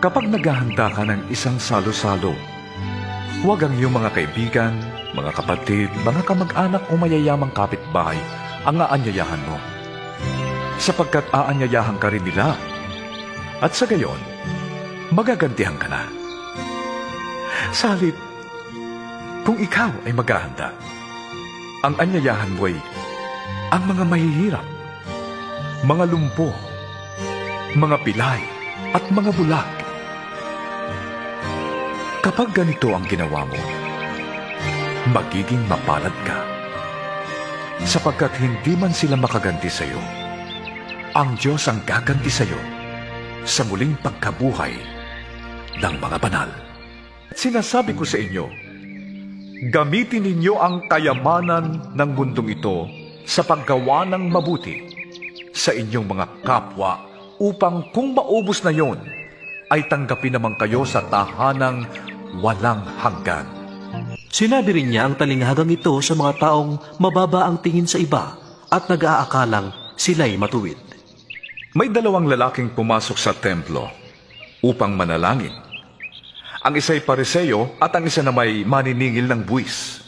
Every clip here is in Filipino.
Kapag naghahanda ka ng isang salo-salo, huwag ang iyong mga kaibigan, mga kapatid, mga kamag-anak o mayayamang kapitbahay ang aanyayahan mo. Sapagkat aanyayahan ka rin nila. At sa gayon, magagantihan ka na. Sa halip, kung ikaw ay maghahanda, ang anyayahan mo ay ang mga mahihirap, mga lumpo, mga pilay, at mga bulag. Kapag ganito ang ginawa mo, magiging mapalad ka. Sapagkat hindi man sila makaganti sa iyo, ang Diyos ang gaganti sa iyo sa muling pagkabuhay ng mga banal. Sinasabi ko sa inyo, gamitin ninyo ang kayamanan ng mundong ito sa paggawa ng mabuti sa inyong mga kapwa upang kung maubos na yon, ay tanggapin naman kayo sa tahanang walang hanggan. Sinabi rin niya ang talinghagang ito sa mga taong mababa ang tingin sa iba at nag-aakalang sila'y matuwid. May dalawang lalaking pumasok sa templo upang manalangin. Ang isa'y pariseyo at ang isa na may maniningil ng buwis.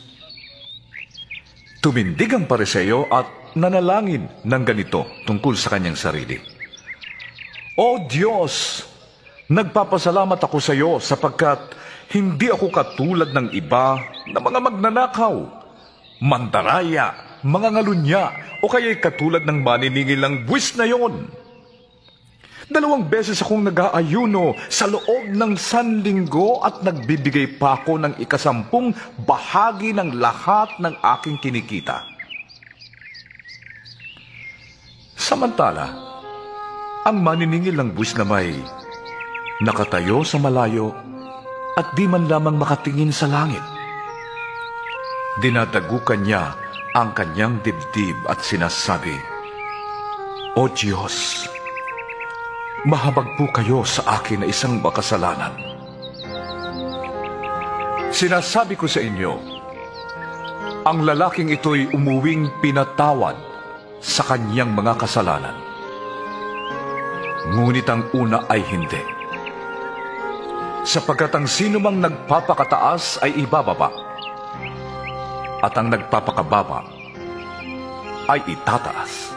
Tumindig ang pariseyo at nanalangin ng ganito tungkol sa kanyang sarili. O Diyos, nagpapasalamat ako sa iyo sapagkat hindi ako katulad ng iba na mga magnanakaw, mandaraya, mga ngalunya, o kaya'y katulad ng maniningil ng buwis na yon. 2 beses akong nag-aayuno sa loob ng 1 linggo at nagbibigay pa ako ng 10 bahagi ng lahat ng aking kinikita. Samantala, ang maniningil ng buwis na may nakatayo sa malayo at di man lamang makatingin sa langit. Dinadagukan niya ang kanyang dibdib at sinasabi, O Diyos, mahabag po kayo sa akin na isang makasalanan. Sinasabi ko sa inyo, ang lalaking ito'y umuwing pinatawad sa kanyang mga kasalanan. Ngunit ang una ay hindi. Sapagkat ang sino mang nagpapakataas ay ibababa, at ang nagpapakababa ay itataas.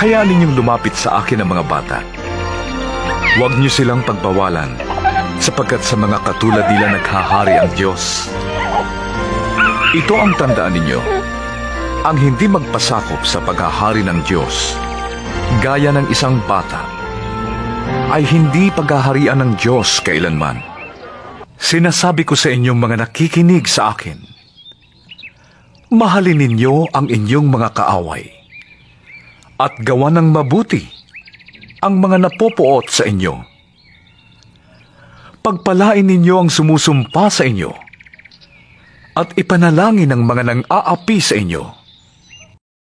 Hayaan ninyong lumapit sa akin ang mga bata. Huwag niyo silang pagbawalan, sapagkat sa mga katulad nila naghahari ang Diyos. Ito ang tandaan ninyo, ang hindi magpasakop sa paghahari ng Diyos, gaya ng isang bata, ay hindi paghaharian ng Diyos kailanman. Sinasabi ko sa inyong mga nakikinig sa akin, mahalin ninyo ang inyong mga kaaway, at gawa ng mabuti ang mga napopoot sa inyo. Pagpalain ninyo ang sumusumpa sa inyo, at ipanalangin ang mga nang-aapi sa inyo.